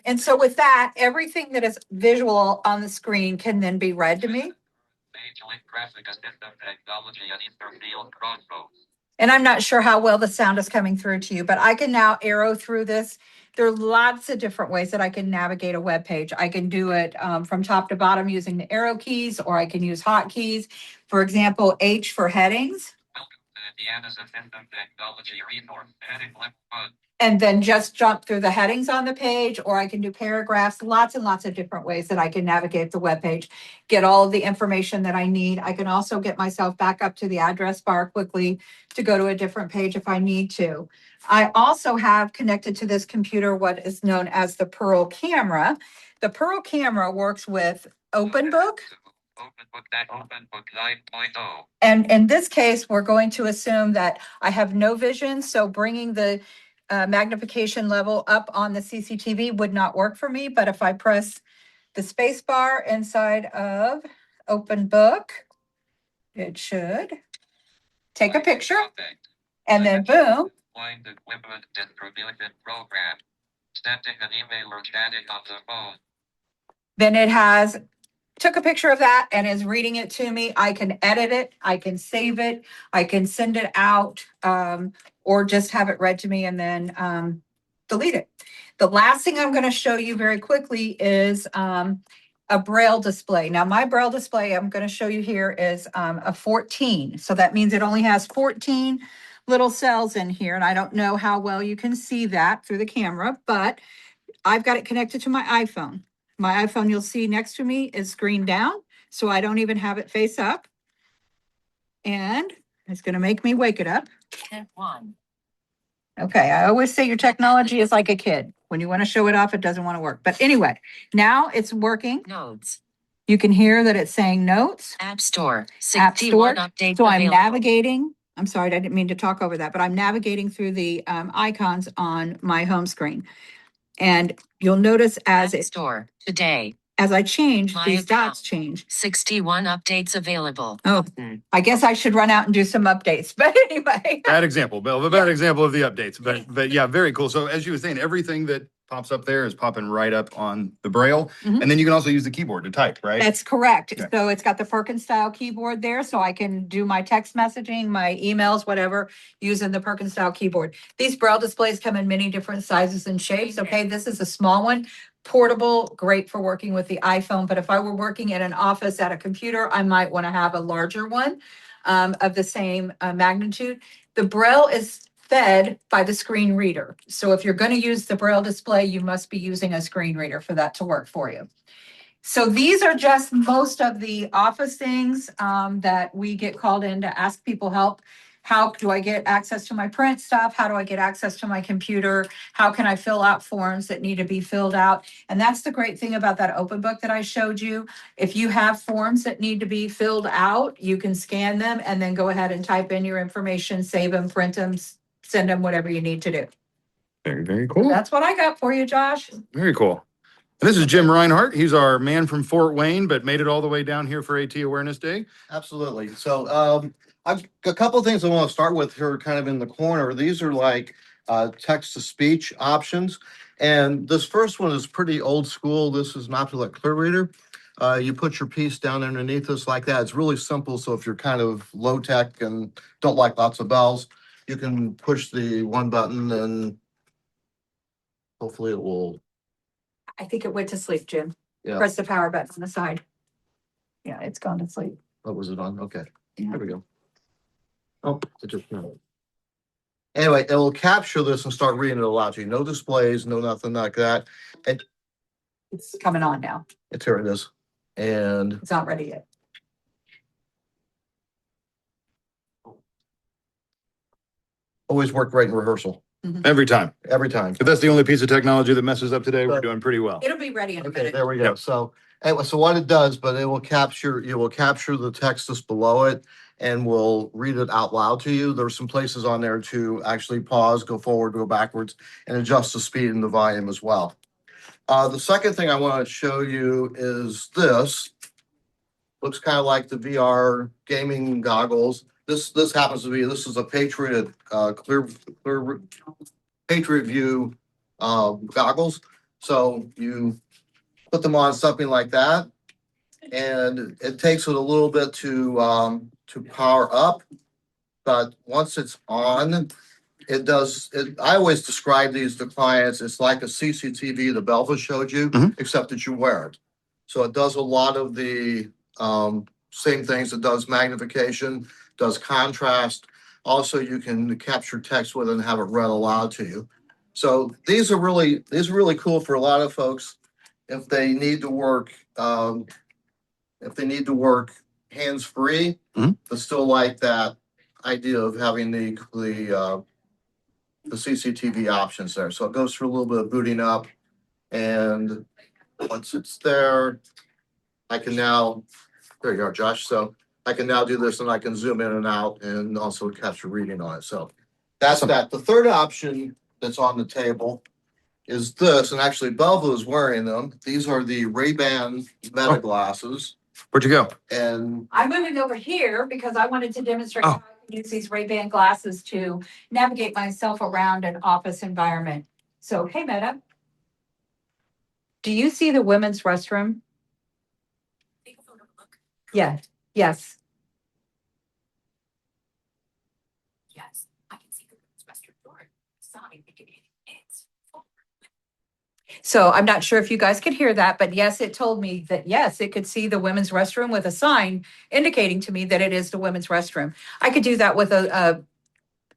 Speaker 4: And so with that, everything that is visual on the screen can then be read to me.
Speaker 9: Graphic assistive technology at Easterseals Crossroads.
Speaker 4: And I'm not sure how well the sound is coming through to you, but I can now arrow through this. There are lots of different ways that I can navigate a web page. I can do it from top to bottom using the arrow keys, or I can use hotkeys. For example, H for headings.
Speaker 9: Welcome to Indiana's Assistive Technology Resource. Heading left 1.
Speaker 4: And then just jump through the headings on the page, or I can do paragraphs, lots and lots of different ways that I can navigate the web page, get all of the information that I need. I can also get myself back up to the address bar quickly to go to a different page if I need to. I also have connected to this computer what is known as the Pearl camera. The Pearl camera works with OpenBook.
Speaker 9: OpenBook 9.0.
Speaker 4: And in this case, we're going to assume that I have no vision, so bringing the magnification level up on the CCTV would not work for me, but if I press the space bar inside of OpenBook, it should take a picture and then boom.
Speaker 9: Find equipment distribution program. Sending an email or chatting on the phone.
Speaker 4: Then it has
Speaker 10: took a picture of that and is reading it to me. I can edit it, I can save it, I can send it out, or just have it read to me and then delete it. The last thing I'm going to show you very quickly is a Braille display. Now, my Braille display I'm going to show you here is a 14. So that means it only has 14 little cells in here. And I don't know how well you can see that through the camera, but I've got it connected to my iPhone. My iPhone, you'll see next to me, is screen down, so I don't even have it face up. And it's going to make me wake it up.
Speaker 3: Hit 1.
Speaker 10: Okay, I always say your technology is like a kid. When you want to show it off, it doesn't want to work. But anyway, now it's working.
Speaker 3: Notes.
Speaker 10: You can hear that it's saying notes.
Speaker 3: App Store.
Speaker 10: App
Speaker 3: 61
Speaker 10: Store.
Speaker 3: updates
Speaker 10: So I'm
Speaker 3: available.
Speaker 10: navigating. I'm sorry, I didn't mean to talk over that, but I'm navigating through the icons on my home screen. And you'll notice
Speaker 3: App Store. Today.
Speaker 10: as I change,
Speaker 3: My
Speaker 10: these
Speaker 3: account.
Speaker 10: dots change.
Speaker 3: 61 updates available.
Speaker 10: Oh,
Speaker 3: Button.
Speaker 10: I guess I should run out and do some updates, but anyway.
Speaker 1: Bad example, Bill. A bad example of the updates, but yeah, very cool. So as you were saying, everything that pops up there is popping right up on the Braille,
Speaker 10: Mhm.
Speaker 1: and then you can also use the keyboard to type, right?
Speaker 10: That's correct.
Speaker 1: Okay.
Speaker 10: So it's got the Perkins style keyboard there, so I can do my text messaging, my emails, whatever, using the Perkins style keyboard. These Braille displays come in many different sizes and shapes. Okay, this is a small one. Portable, great for working with the iPhone, but if I were working in an office at a computer, I might want to have a larger one of the same magnitude. The Braille is fed by the screen reader. So if you're going to use the Braille display, you must be using a screen reader for that to work for you. So these are just most of the office things that we get called in to ask people help. How do I get access to my print stuff? How do I get access to my computer? How can I fill out forms that need to be filled out? And that's the great thing about that open book that I showed you. If you have forms that need to be filled out, you can scan them and then go ahead and type in your information, save them, print them, send them, whatever you need to do.
Speaker 1: Very, very cool.
Speaker 10: That's what I got for you, Josh.
Speaker 1: Very cool. And this is Jim Reinhardt. He's our man from Fort Wayne, but made it all the way down here for AT Awareness Day.
Speaker 11: Absolutely. So I've got a couple of things I want to start with here kind of in the corner. These are like text to speech options. And this first one is pretty old school. This is an option like Clear Reader. You put your piece down underneath this like that. It's really simple. So if you're kind of low tech and don't like lots of bells, you can push the one button and hopefully it will.
Speaker 10: I think it went to sleep, Jim.
Speaker 11: Yeah.
Speaker 10: Press the power button on the side. Yeah, it's gone to sleep.
Speaker 11: What was it on? Okay.
Speaker 10: Yeah.
Speaker 11: There we go. Oh, it just. Anyway, it will capture this and start reading it aloud to you. No displays, no nothing like that. And
Speaker 10: It's coming on now.
Speaker 11: here it is. And
Speaker 10: It's not ready yet.
Speaker 11: always worked great in rehearsal,
Speaker 1: Every time.
Speaker 11: every time.
Speaker 1: If that's the only piece of technology that messes up today, we're doing pretty well.
Speaker 10: It'll be ready in a
Speaker 11: Okay,
Speaker 10: minute.
Speaker 11: there we go.
Speaker 1: Yep.
Speaker 11: So, anyway, so what it does, but it will capture, you will capture the text that's below it and will read it out loud to you. There's some places on there to actually pause, go forward, go backwards, and adjust the speed and the volume as well. The second thing I want to show you is this. Looks kind of like the VR gaming goggles. This happens to be, this is a Patriot clear Patriot View goggles. So you put them on something like that, and it takes it a little bit to power up. But once it's on, it does. I always describe these to clients. It's like a CCTV the Belva showed you, except that you wear it. So it does a lot of the same things. It does magnification, does contrast. Also, you can capture text with it and have it read aloud to you. So these are really cool for a lot of folks if they need to work hands-free, but still like that idea of having the CCTV options there. So it goes through a little bit of booting up, and once it's there, I can now, there you are, Josh. So I can now do this and I can zoom in and out and also capture reading on it. So that's that. The third option that's on the table is this, and actually Belva is wearing them. These are the Ray-Ban Meta glasses.
Speaker 1: Where'd you go?
Speaker 11: And
Speaker 10: I'm moving over here because I wanted to demonstrate how I can use these Ray-Ban glasses to navigate myself around an office environment. So, hey, Meta. Do you see the women's restroom? Yeah, yes.
Speaker 12: Yes, I can see the western door sign. It's full.
Speaker 10: So I'm not sure if you guys could hear that, but yes, it told me that, yes, it could see the women's restroom with a sign indicating to me that it is the women's restroom. I could do that with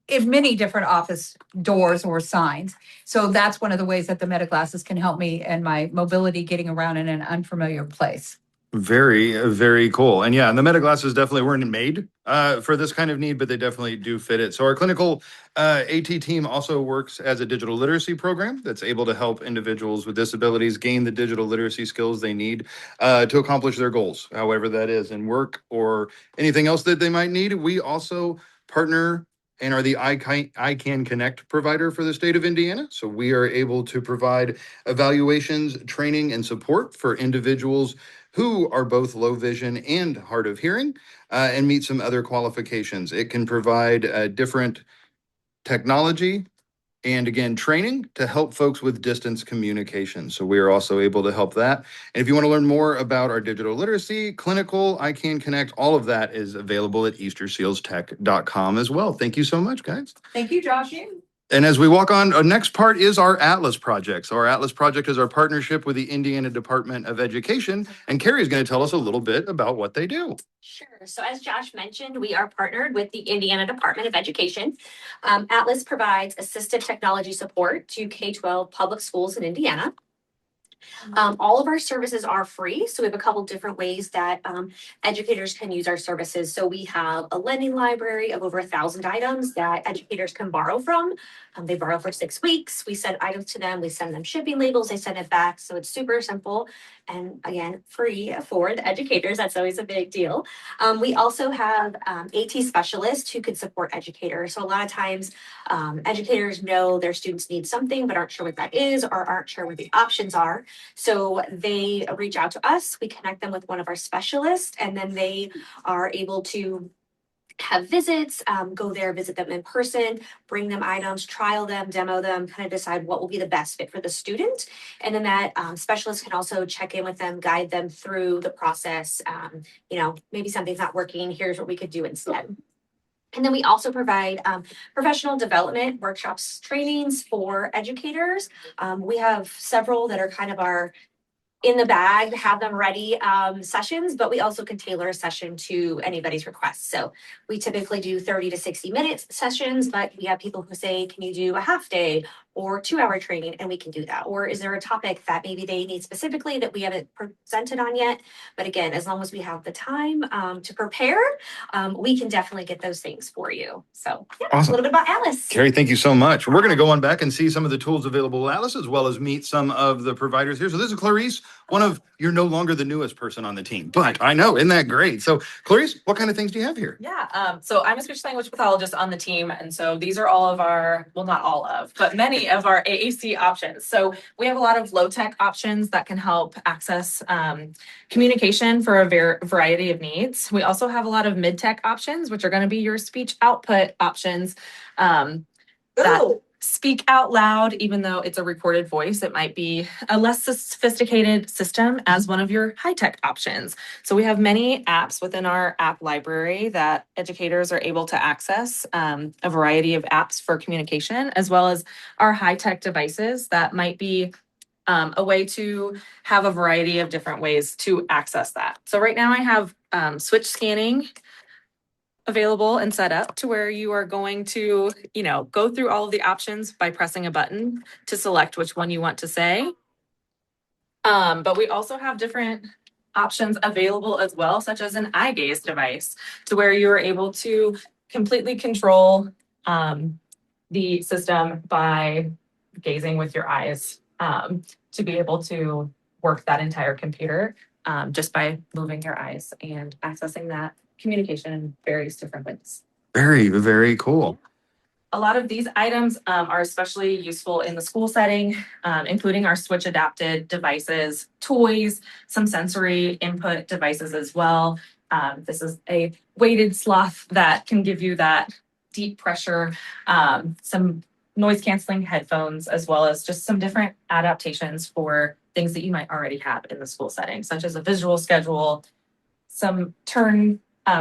Speaker 10: in many different office doors or signs. So that's one of the ways that the meta glasses can help me and my mobility getting around in an unfamiliar place.
Speaker 1: Very, very cool. And yeah, and the meta glasses definitely weren't made for this kind of need, but they definitely do fit it. So our clinical AT team also works as a digital literacy program that's able to help individuals with disabilities gain the digital literacy skills they need to accomplish their goals, however that is in work or anything else that they might need. We also partner and are the ICANN Connect provider for the state of Indiana. So we are able to provide evaluations, training, and support for individuals who are both low vision and hard of hearing and meet some other qualifications. It can provide different technology and again, training to help folks with distance communication. So we are also able to help that. And if you want to learn more about our digital literacy, clinical, ICANN Connect, all of that is available at eastersealstech.com as well. Thank you so much, guys.
Speaker 10: Thank you, Josh.
Speaker 1: And as we walk on, our next part is our Atlas project. So our Atlas project is our partnership with the Indiana Department of Education. And Carrie is going to tell us a little bit about what they do.
Speaker 12: Sure. So as Josh mentioned, we are partnered with the Indiana Department of Education. Atlas provides assistive technology support to K-12 public schools in Indiana. All of our services are free. So we have a couple different ways that educators can use our services. So we have a lending library of over 1,000 items that educators can borrow from. They borrow for 6 weeks. We send items to them. We send them shipping labels. They send it back. So it's super simple. And again, free for the educators. That's always a big deal. We also have AT specialists who can support educators. So a lot of times educators know their students need something, but aren't sure what that is or aren't sure what the options are. So they reach out to us, we connect them with one of our specialists, and then they are able to have visits, go there, visit them in person, bring them items, trial them, demo them, kind of decide what will be the best fit for the student. And then that specialist can also check in with them, guide them through the process. Maybe something's not working, here's what we could do instead. And then we also provide professional development workshops, trainings for educators. We have several that are kind of our in the bag, have them ready sessions, but we also can tailor a session to anybody's request. So we typically do 30 to 60 minutes sessions, but we have people who say, can you do a half day or 2-hour training? And we can do that. Or is there a topic that maybe they need specifically that we haven't presented on yet? But again, as long as we have the time to prepare, we can definitely get those things for you. So yeah,
Speaker 1: Awesome.
Speaker 12: A little bit about Atlas.
Speaker 1: Carrie, thank you so much. We're going to go on back and see some of the tools available at Atlas, as well as meet some of the providers here. So this is Clarice, you're no longer the newest person on the team, but I know, isn't that great? So Clarice, what kind of things do you have here?
Speaker 13: Yeah, so I'm a speech language pathologist on the team. And so these are all of our, well, not all of, but many of our AAC options. So we have a lot of low tech options that can help access communication for a variety of needs. We also have a lot of mid tech options, which are going to be your speech output options that speak out loud, even though it's a recorded voice. It might be a less sophisticated system as one of your high-tech options. So we have many apps within our app library that educators are able to access, a variety of apps for communication, as well as our high-tech devices that might be a way to have a variety of different ways to access that. So right now I have switch scanning available and set up to where you are going to, go through all of the options by pressing a button to select which one you want to say. But we also have different options available as well, such as an eye gaze device, to where you are able to completely control the system by gazing with your eyes to be able to work that entire computer just by moving your eyes and accessing that communication in various different ways.
Speaker 1: Very, very cool.
Speaker 13: A lot of these items are especially useful in the school setting, including our switch adapted devices, toys, some sensory input devices as well. This is a weighted sloth that can give you that deep pressure, some noise canceling headphones, as well as just some different adaptations for things that you might already have in the school setting, such as a visual schedule, some turn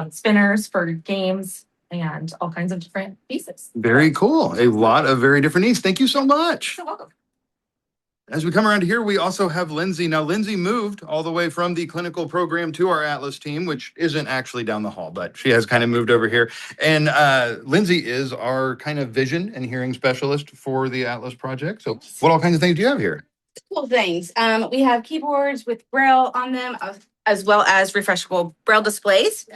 Speaker 13: spinners for games, and all kinds of different pieces.
Speaker 1: Very cool. A lot of very different needs. Thank you so much.
Speaker 13: You're welcome.
Speaker 1: As we come around here, we also have Lindsay. Now, Lindsay moved all the way from the clinical program to our Atlas team, which isn't actually down the hall, but she has kind of moved over here. And Lindsay is our kind of vision and hearing specialist for the Atlas project. So what all kinds of things do you have here?
Speaker 14: Cool things. We have keyboards with Braille on them, as well as refreshable Braille displays.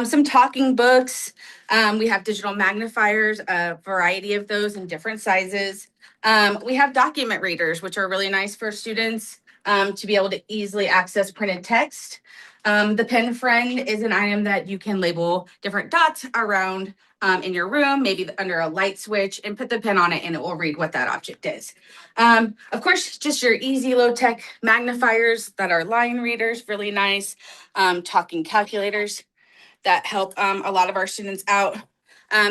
Speaker 14: Some talking books. We have digital magnifiers, a variety of those in different sizes. We have document readers, which are really nice for students to be able to easily access printed text. The pen friend is an item that you can label different dots around in your room, maybe under a light switch, and put the pen on it and it will read what that object is. Of course, just your easy low-tech magnifiers that are line readers, really nice. Talking calculators that help a lot of our students out.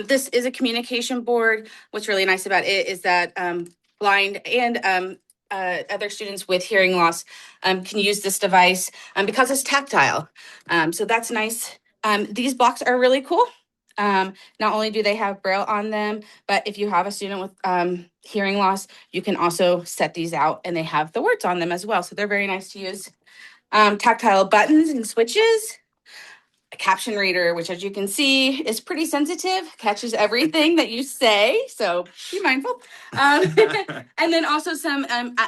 Speaker 14: This is a communication board. What's really nice about it is that blind and other students with hearing loss can use this device because it's tactile. So that's nice. These blocks are really cool. Not only do they have Braille on them, but if you have a student with hearing loss, you can also set these out and they have the words on them as well. So they're very nice to use. Tactile buttons and switches. A caption reader, which as you can see is pretty sensitive, catches everything that you say, so be mindful. And then also some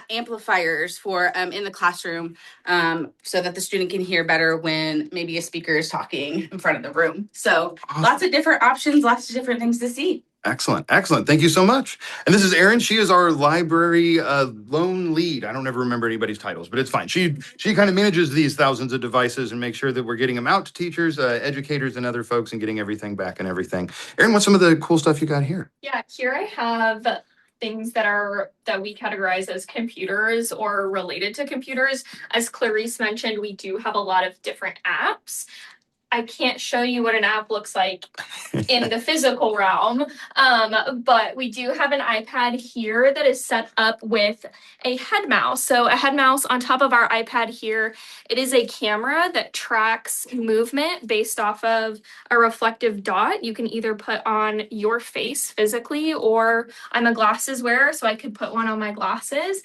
Speaker 14: amplifiers for in the classroom so that the student can hear better when maybe a speaker is talking in front of the room. So lots of different options, lots of different things to see.
Speaker 1: Excellent. Excellent. Thank you so much. And this is Erin. She is our library loan lead. I don't ever remember anybody's titles, but it's fine. She kind of manages these thousands of devices and makes sure that we're getting them out to teachers, educators, and other folks and getting everything back and everything. Erin, what's some of the cool stuff you got here?
Speaker 15: Yeah, here I have things that we categorize as computers or related to computers. As Clarice mentioned, we do have a lot of different apps. I can't show you what an app looks like in the physical realm, but we do have an iPad here that is set up with a head mouse. So a head mouse on top of our iPad here, it is a camera that tracks movement based off of a reflective dot. You can either put on your face physically, or I'm a glasses wearer, so I could put one on my glasses.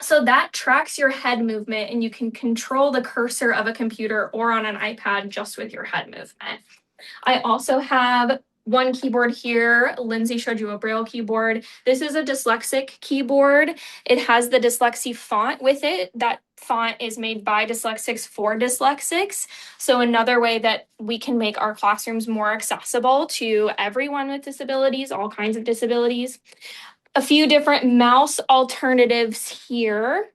Speaker 15: So that tracks your head movement, and you can control the cursor of a computer or on an iPad just with your head movement. I also have one keyboard here. Lindsay showed you a Braille keyboard. This is a dyslexic keyboard. It has the dyslexie font with it. That font is made by dyslexics for dyslexics. So another way that we can make our classrooms more accessible to everyone with disabilities, all kinds of disabilities. A few different mouse alternatives here.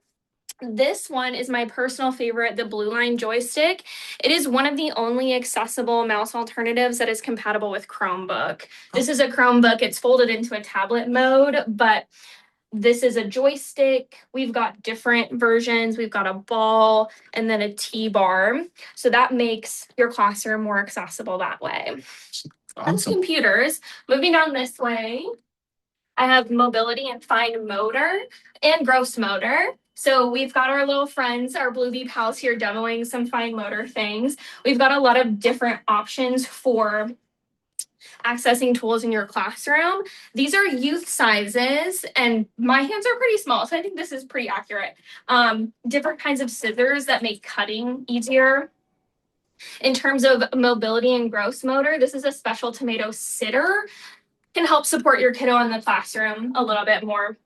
Speaker 15: This one is my personal favorite, the Blue Line joystick. It is one of the only accessible mouse alternatives that is compatible with Chromebook. This is a Chromebook. It's folded into a tablet mode, but this is a joystick. We've got different versions. We've got a ball and then a T-bar. So that makes your classroom more accessible that way. That's computers. Moving down this way, I have mobility and fine motor and gross motor. So we've got our little friends, our Bluebee pals here demoing some fine motor things. We've got a lot of different options for accessing tools in your classroom. These are youth sizes, and my hands are pretty small, so I think this is pretty accurate. Different kinds of scissors that make cutting easier. In terms of mobility and gross motor, this is a special tomato sitter. Can help support your kiddo in the classroom a little bit more.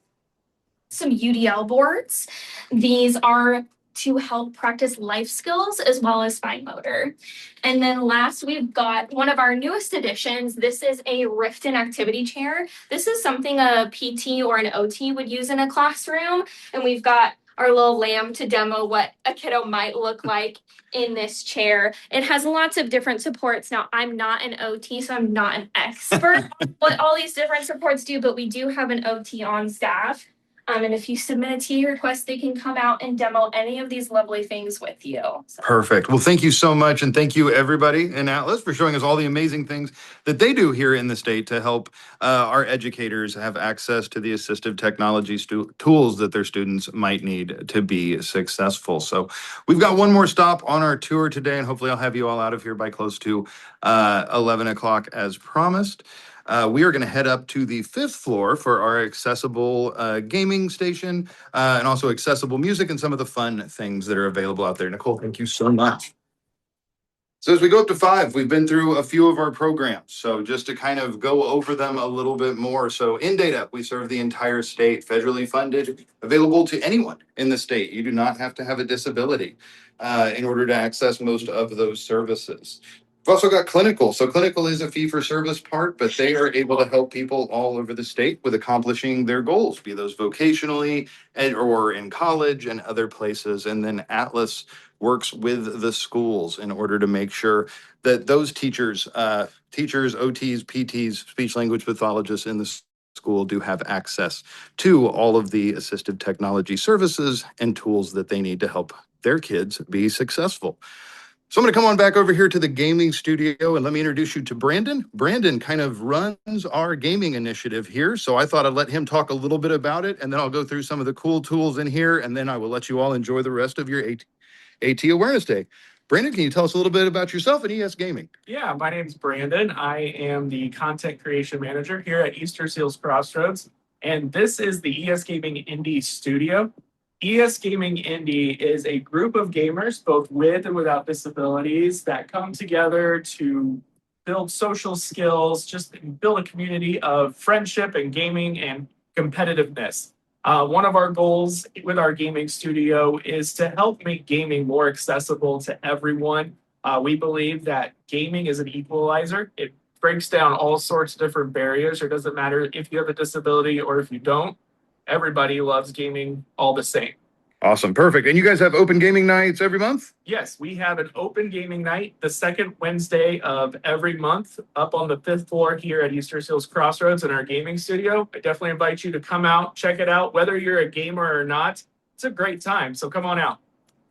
Speaker 15: Some UDL boards. These are to help practice life skills as well as fine motor. And then last, we've got one of our newest additions. This is a Riften activity chair. This is something a PT or an OT would use in a classroom. And we've got our little lamb to demo what a kiddo might look like in this chair. It has lots of different supports. Now, I'm not an OT, so I'm not an expert on what all these different supports do, but we do have an OT on staff. And if you submit a TA request, they can come out and demo any of these lovely things with you. So.
Speaker 1: Perfect. Well, thank you so much. And thank you, everybody in Atlas, for showing us all the amazing things that they do here in the state to help our educators have access to the assistive technology tools that their students might need to be successful. So we've got one more stop on our tour today, and hopefully I'll have you all out of here by close to 11 o'clock as promised. We are going to head up to the 5th floor for our accessible gaming station and also accessible music and some of the fun things that are available out there. Nicole, thank you so much. So as we go up to 5, we've been through a few of our programs. So just to kind of go over them a little bit more. So INDATA, we serve the entire state, federally funded, available to anyone in the state. You do not have to have a disability in order to access most of those services. We've also got clinical. So clinical is a fee for service part, but they are able to help people all over the state with accomplishing their goals, be those vocationally or in college and other places. And then Atlas works with the schools in order to make sure that those teachers, OTs, PTs, speech language pathologists in the school do have access to all of the assistive technology services and tools that they need to help their kids be successful. So I'm going to come on back over here to the gaming studio and let me introduce you to Brandon. Brandon kind of runs our gaming initiative here. So I thought I'd let him talk a little bit about it, and then I'll go through some of the cool tools in here, and then I will let you all enjoy the rest of your AT Awareness Day. Brandon, can you tell us a little bit about yourself and ES Gaming?
Speaker 16: Yeah, my name's Brandon. I am the content creation manager here at Easterseals Crossroads, and this is the ES Gaming Indie Studio. ES Gaming Indie is a group of gamers, both with and without disabilities, that come together to build social skills, just build a community of friendship and gaming and competitiveness. One of our goals with our gaming studio is to help make gaming more accessible to everyone. We believe that gaming is an equalizer. It breaks down all sorts of different barriers. It doesn't matter if you have a disability or if you don't. Everybody loves gaming all the same.
Speaker 1: Awesome. Perfect. And you guys have open gaming nights every month?
Speaker 16: Yes, we have an open gaming night the second Wednesday of every month up on the 5th floor here at Easterseals Crossroads in our gaming studio. I definitely invite you to come out, check it out. Whether you're a gamer or not, it's a great time. So come on out.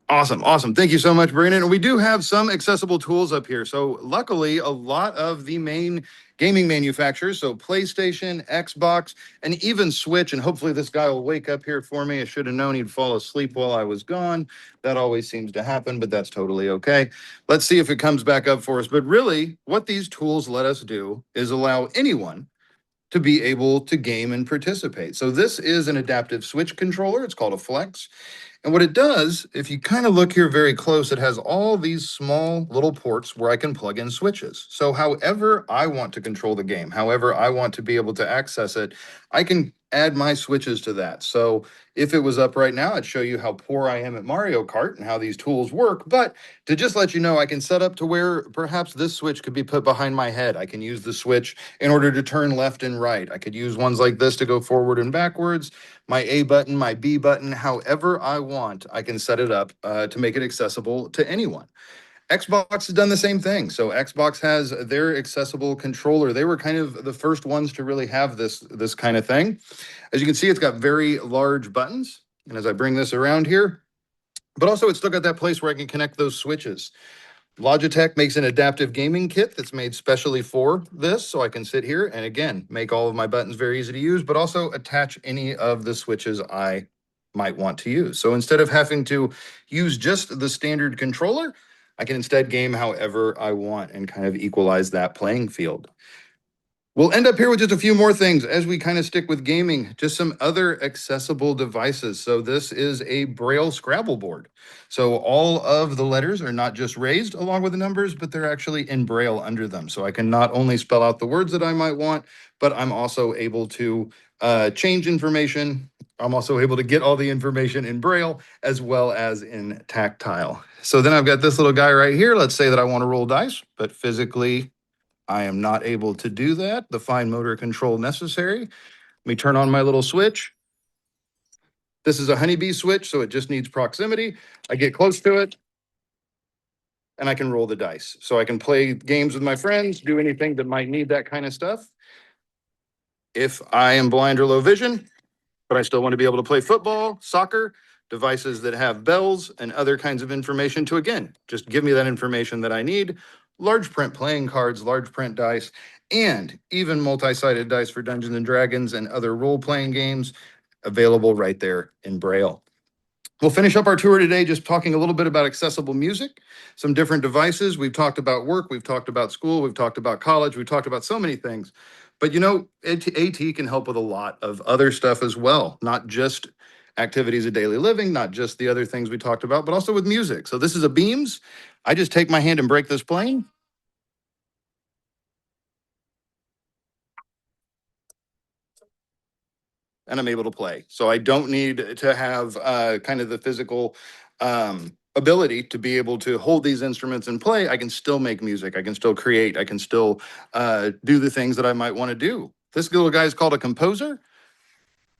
Speaker 1: Awesome. Awesome. Thank you so much, Brandon. We do have some accessible tools up here. So luckily, a lot of the main gaming manufacturers, so PlayStation, Xbox, and even Switch, and hopefully this guy will wake up here for me. I should have known he'd fall asleep while I was gone. That always seems to happen, but that's totally okay. Let's see if it comes back up for us. But really, what these tools let us do is allow anyone to be able to game and participate. So this is an adaptive switch controller. It's called a Flex. And what it does, if you kind of look here very close, it has all these small little ports where I can plug in switches. So however I want to control the game, however I want to be able to access it, I can add my switches to that. So if it was up right now, I'd show you how poor I am at Mario Kart and how these tools work. But to just let you know, I can set up to where perhaps this switch could be put behind my head. I can use the switch in order to turn left and right. I could use ones like this to go forward and backwards. My A button, my B button, however I want, I can set it up to make it accessible to anyone. Xbox has done the same thing. So Xbox has their accessible controller. They were kind of the first ones to really have this kind of thing. As you can see, it's got very large buttons. And as I bring this around here, but also it's still got that place where I can connect those switches. Logitech makes an adaptive gaming kit that's made specially for this, so I can sit here and again, make all of my buttons very easy to use, but also attach any of the switches I might want to use. So instead of having to use just the standard controller, I can instead game however I want and kind of equalize that playing field. We'll end up here with just a few more things as we kind of stick with gaming, just some other accessible devices. So this is a Braille Scrabble board. So all of the letters are not just raised along with the numbers, but they're actually in Braille under them. So I can not only spell out the words that I might want, but I'm also able to change information. I'm also able to get all the information in Braille as well as in tactile. So then I've got this little guy right here. Let's say that I want to roll dice, but physically I am not able to do that. The fine motor control necessary. Let me turn on my little switch. This is a honeybee switch, so it just needs proximity. I get close to it, and I can roll the dice. So I can play games with my friends, do anything that might need that kind of stuff. If I am blind or low vision, but I still want to be able to play football, soccer, devices that have bells and other kinds of information to, again, just give me that information that I need. Large print playing cards, large print dice, and even multi-sided dice for Dungeons and Dragons and other role-playing games available right there in Braille. We'll finish up our tour today just talking a little bit about accessible music, some different devices. We've talked about work, we've talked about school, we've talked about college, we've talked about so many things. But you know, AT can help with a lot of other stuff as well, not just activities of daily living, not just the other things we talked about, but also with music. So this is a Beams. I just take my hand and break this plane. And I'm able to play. So I don't need to have kind of the physical ability to be able to hold these instruments and play. I can still make music. I can still create. I can still do the things that I might want to do. This little guy is called a composer,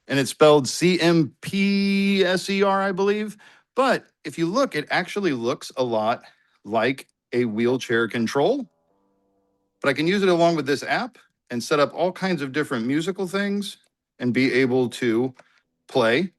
Speaker 1: and it's spelled CMPSER, I believe. But if you look, it actually looks a lot like a wheelchair control. But I can use it along with this app and set up all kinds of different musical things and be able to play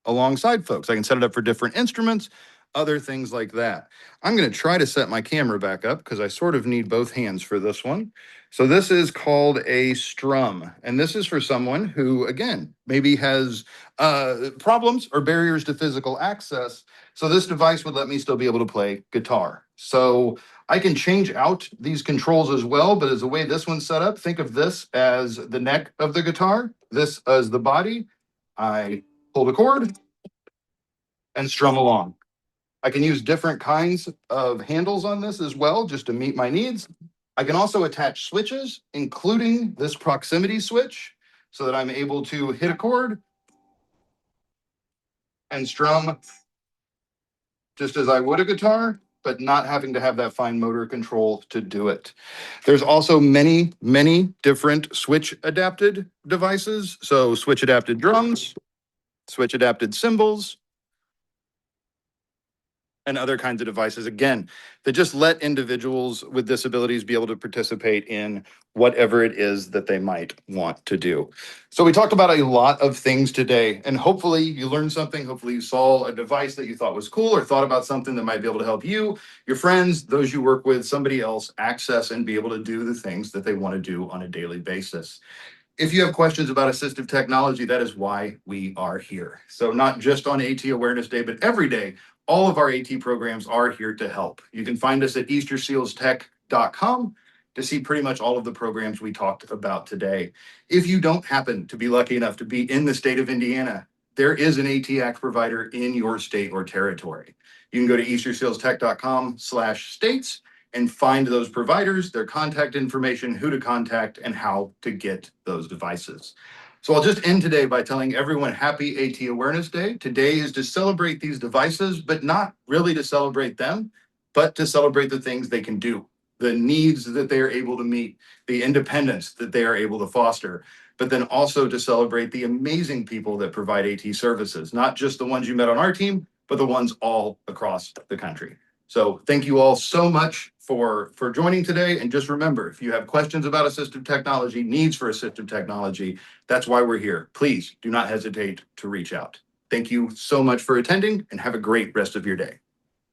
Speaker 1: alongside folks. I can set it up for different instruments, other things like that. I'm going to try to set my camera back up because I sort of need both hands for this one. So this is called a strum, and this is for someone who, again, maybe has problems or barriers to physical access. So this device would let me still be able to play guitar. So I can change out these controls as well, but as the way this one's set up, think of this as the neck of the guitar, this as the body. I pull the cord and strum along. I can use different kinds of handles on this as well, just to meet my needs. I can also attach switches, including this proximity switch, so that I'm able to hit a chord and strum just as I would a guitar, but not having to have that fine motor control to do it. There's also many, many different switch adapted devices. So switch adapted drums, switch adapted cymbals, and other kinds of devices, again, that just let individuals with disabilities be able to participate in whatever it is that they might want to do. So we talked about a lot of things today, and hopefully you learned something. Hopefully you saw a device that you thought was cool or thought about something that might be able to help you, your friends, those you work with, somebody else access and be able to do the things that they want to do on a daily basis. If you have questions about assistive technology, that is why we are here. So not just on AT Awareness Day, but every day, all of our AT programs are here to help. You can find us at Eastersealstech.com to see pretty much all of the programs we talked about today. If you don't happen to be lucky enough to be in the state of Indiana, there is an AT Act provider in your state or territory. You can go to Eastersealstech.com/states and find those providers, their contact information, who to contact, and how to get those devices. So I'll just end today by telling everyone happy AT Awareness Day. Today is to celebrate these devices, but not really to celebrate them, but to celebrate the things they can do, the needs that they are able to meet, the independence that they are able to foster, but then also to celebrate the amazing people that provide AT services, not just the ones you met on our team, but the ones all across the country. So thank you all so much for joining today. And just remember, if you have questions about assistive technology, needs for assistive technology, that's why we're here. Please do not hesitate to reach out. Thank you so much for attending and have a great rest of your day.